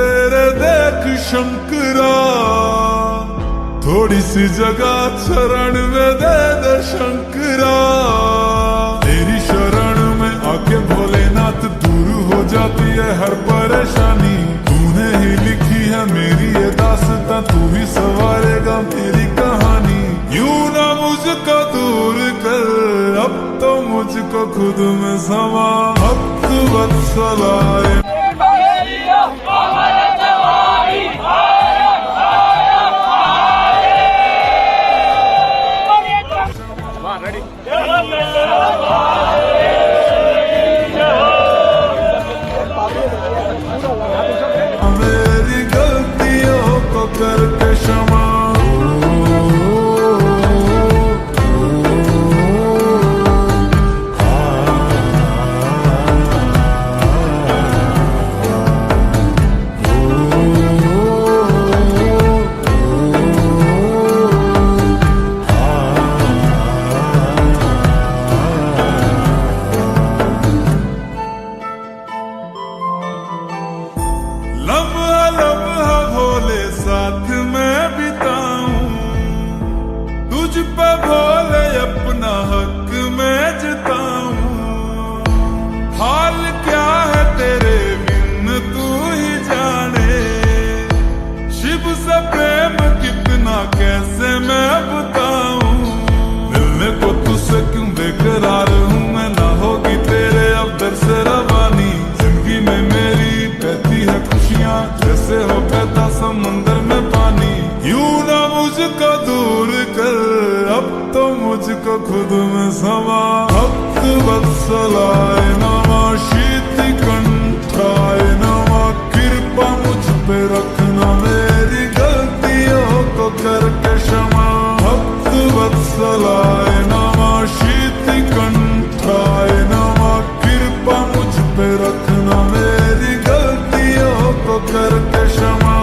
तेरे देख शंकरा, थोड़ी सी जगह शरण में दे दे शंकरा। तेरी शरण में आके भोलेनाथ दूर हो जाती है हर परेशानी। तूने ही लिखी है मेरी ये दास्तां, तू ही संवारेगा मेरी कहानी। यूं ना मुझको दूर कर, अब तो मुझको खुद में समा। भक्त वत्सलाए मेरी गलतियों को करके क्षमा। लम्हा लम्हा भोले साथ में बिताऊं, तुझ पे भोले अपना हक में जताऊं। हाल क्या है तेरे बिन तू ही जाने, शिव से प्रेम कितना कैसे मैं बताऊं। मिलने को तुझसे क्यों बेकरार हूँ मैं, ना होगी तेरे अब दर से रवानी। जिंदगी में मेरी बहती है खुशियाँ, जैसे हो बहता समंदर में पानी। यूं ना मुझको दूर कर, अब तो मुझको खुद में समा। भक्त वत्सलाय नमः, शीत कंठाय नमः। कृपा मुझ पे रखना, मेरी गलतियों को करके क्षमा। भक्त वत्सलाय नमः, शीत कंठाय नमः। कृपा मुझ पे रखना, मेरी गलतियों को करके क्षमा।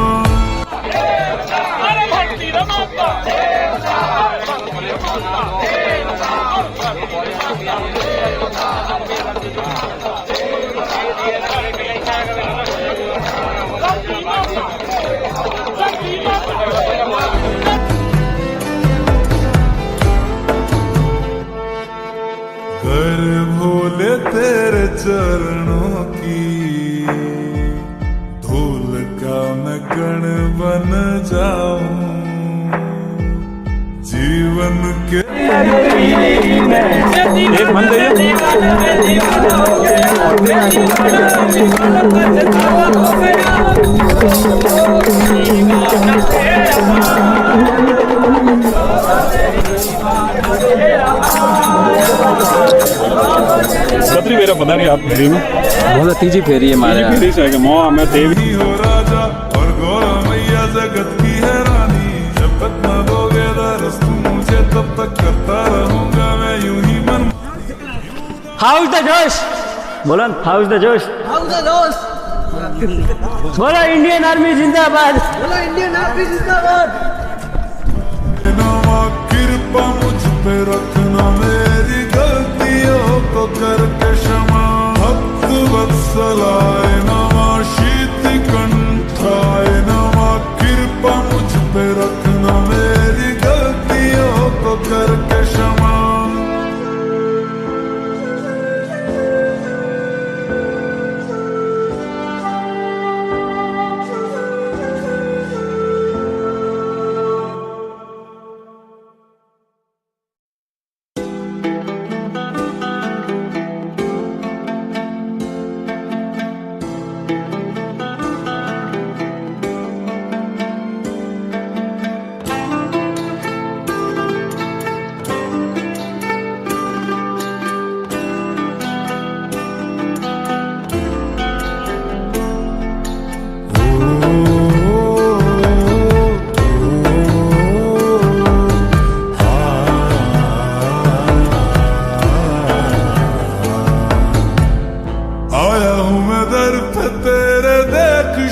कर भोले तेरे चरणों की धूल का मैं कण बन जाऊं। जीवन के छतरी मेरा पता नहीं आप फेरी में बहुत तीजी फेरी है हमारे फेरी से आगे मोह मैं देवी हो राजा और गौरा मैया जगत की है रानी। जब तक न दोगे दरस तू मुझे, तब तक करता रहूंगा मैं यूं ही मन। हाउस द जोश बोलो, हाउस द जोश, हाउस द जोश बोलो इंडियन आर्मी जिंदाबाद, बोलो इंडियन आर्मी जिंदाबाद। कृपा मुझ पे रखना, मेरी गलतियों को करके क्षमा। भक्त वत्सलाय नमः, शीत कंठाय नमः। कृपा मुझ पे रखना, मेरी गलतियों को करके क्षमा।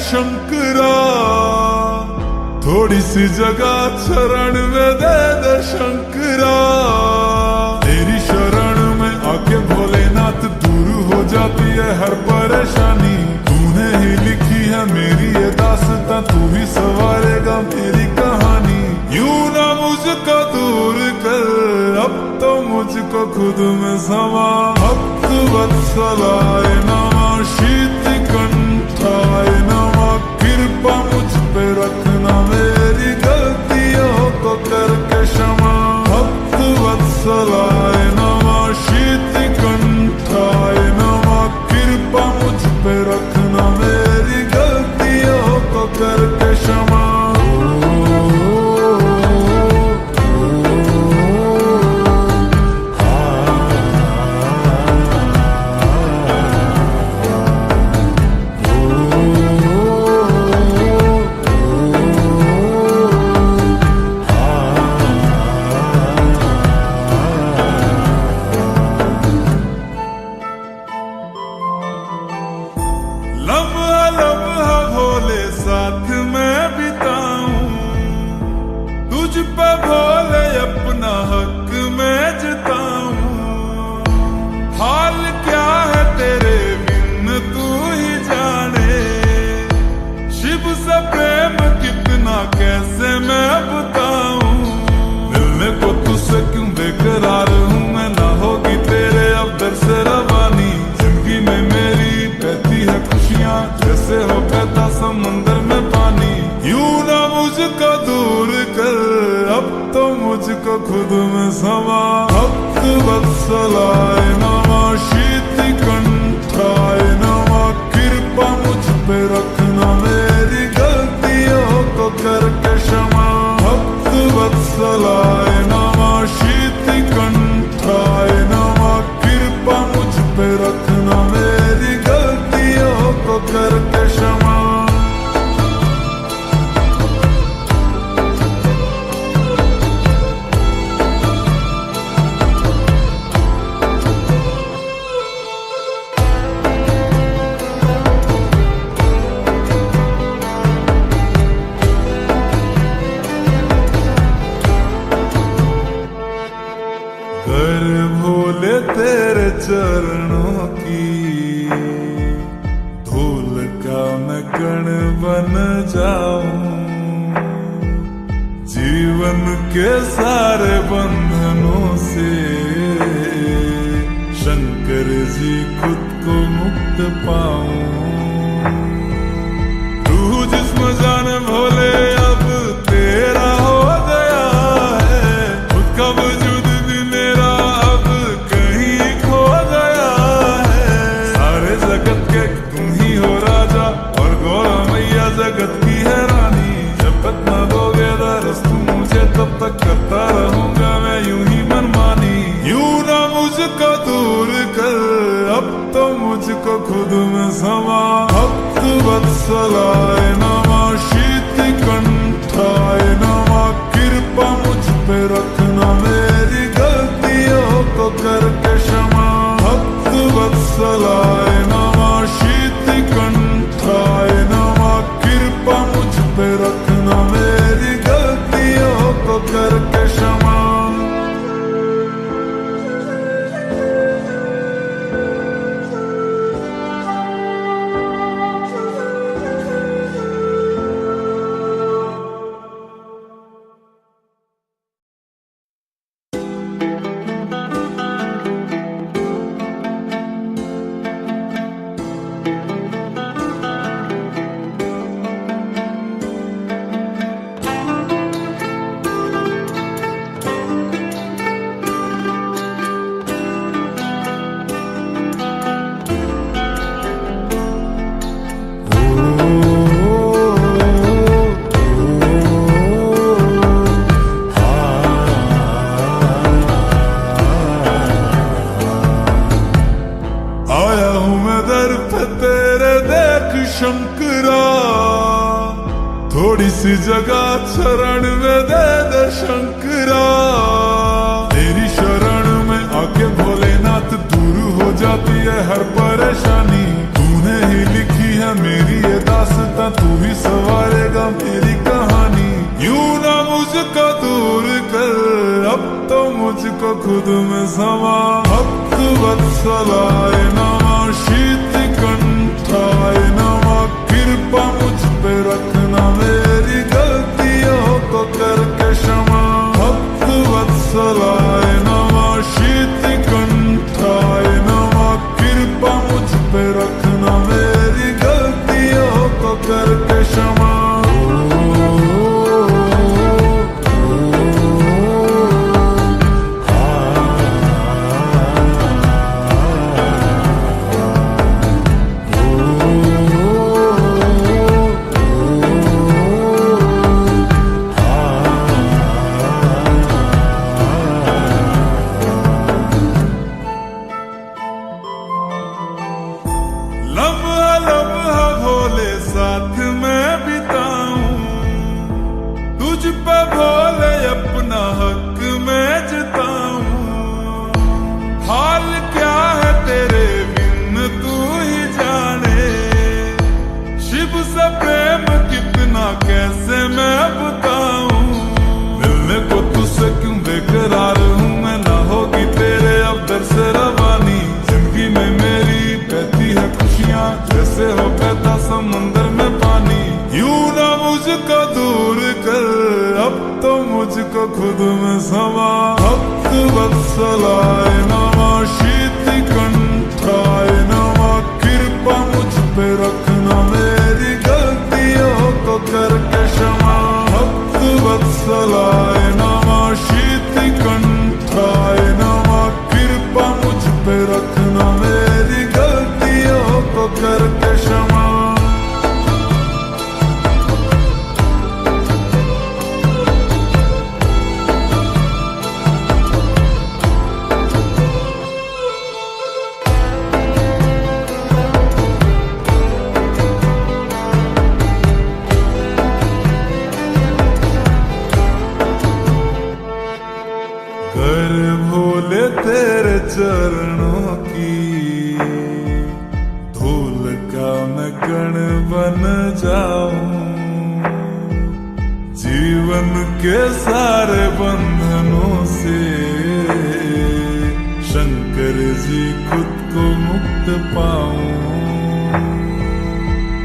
शंकरा, थोड़ी सी जगह शरण में दे दे शंकरा। तेरी शरण में आके भोलेनाथ दूर हो जाती है हर परेशानी। तूने ही लिखी है मेरी ये मुझको खुद में समा, भक्त वत्सलाय नमः, शीत कंठाय नमः, कृपा मुझ पे रखना मेरी गलतियों को करके क्षमा, भक्त वत्सलाय नमः, शीत कंठाय नमः, कृपा मुझ पे रखना मेरी गलतियों को करके क्षमा। लम्हा लम्हा भोले साथ में बिताऊं, तुझ पे भोले अपना हक में जताऊं, हाल क्या है तेरे बिन तू ही जाने, शिव से प्रेम कितना कैसे मैं बताऊं, मिलने को तुझसे क्यों बेकरार हूँ मैं, ना होगी तेरे अब दर से रवानी, जिंदगी में मेरी बहती है खुशियाँ जैसे हो बहता समंदर में पानी, यूं ना मुझको दूर कर अब तो मुझको खुद में समा, भक्त वत्सलाय नमः, शीत कंठाय नमः, कृपा मुझ पे रखना मेरी गलतियों को करके क्षमा, भक्त वत्सलाय नमः, शीत कंठाय नमः, कृपा मुझ पे रखना मेरी गलतियों को करके क्षमा। कर भोले तेरे चरणों की धूल का मैं कण बन जाऊं, जीवन के सारे बंधनों से शंकर जी खुद को मुक्त पाऊं, तू जिस्म जाने भोले अब तेरा हो गया है, खुद का वजूद भी मेरा अब कहीं खो गया है, सारे जगत के तुम ही हो राजा और गौरा मैया जगत की है रानी, जब तक न दोगे दरस तुम मुझे तब तक करता रहूंगा मैं यूं ही मनमानी, यूं ना मुझको दूर कर अब तो मुझको खुद में समा, भक्त वत्सलाय नमः, शीत कंठाय नमः, कृपा मुझ पे रखना मेरी गलतियों को करके क्षमा, भक्त वत्सलाय नमः, शीत कंठाय नमः, कृपा मुझ पे रखना मेरी गलतियों को करके क्षमा। शंकरा थोड़ी सी जगह शरण में दे दे शंकरा, तेरी शरण में आके भोलेनाथ दूर हो जाती है हर परेशानी, तूने ही लिखी है मेरी ये दास्तां, तू ही सवारेगा मेरी कहानी, यूं ना मुझको दूर कर अब तो मुझको खुद में समा, भक्त वत्सलाय नमः, शीत कंठाय नमः, कृपा मुझ पे रखना मेरी गलतियों को करके क्षमा, भक्त वत्सलाय नमः, शीत कैसे मैं बताऊं, मिलने को तुझसे क्यों बेकरार हूँ मैं, ना होगी तेरे अब दर से रवानी। जिंदगी में मेरी बहती है खुशियाँ, जैसे हो बहता समंदर में पानी। यूं ना मुझको दूर कर, अब तो मुझको खुद में समा। भक्त वत्सलाय नमः, शीत कंठाय नमः, कृपा मुझ पे रखना, मेरी गलतियों को करके क्षमा। भक्त वत्सलाय नमः, शीत कंठाय नमः, कृपा मुझ पे रखना, मेरी गलतियों को करके क्षमा। कर भोले तेरे चरणों की धूल का मैं कण बन जाऊं, जीवन के सारे बंधनों से शंकर जी खुद को मुक्त पाऊं।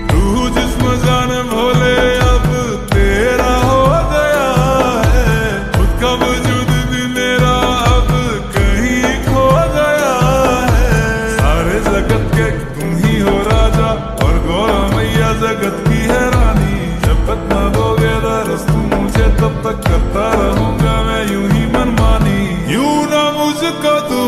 तू जिस्म जाने भोले अब तेरा हो गया है, खुद का वजूद भी मेरा अब कहीं खो गया है। सारे जगत के तुम ही हो राजा, और गौरा मैया जगत की है रानी। जब तक न दोगे दरस तुम मुझे, तब तक करता रहूंगा मैं यूं ही मनमानी। यूं ना मुझको तू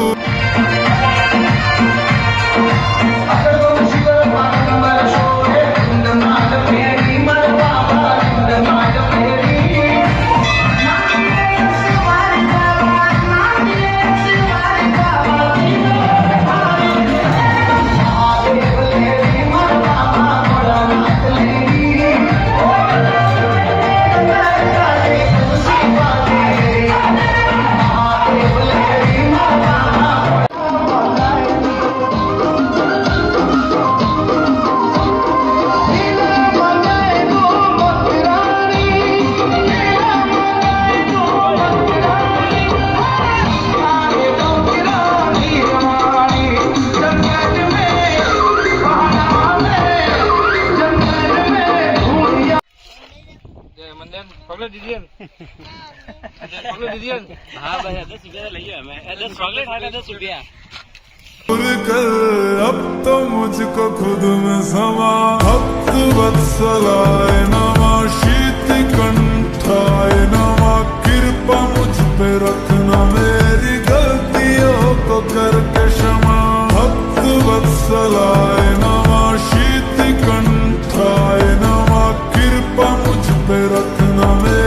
ચોકલેટ દીધી ચોકલેટ દીધી હા ભાઈ 10 રૂપિયા લઈ ગયો मैं 10 ચોકલેट आगा 10 रुपया। कर अब तो मुझको खुद में समा। भक्त वत्सलाय नमः, शीत कंठाय नमः, कृपा मुझ पे रखना, मेरी गलतियों को करके क्षमा। भक्त वत्सलाय नमः, शीत कंठाय नमः, कृपा मुझ पे रखना, मेरी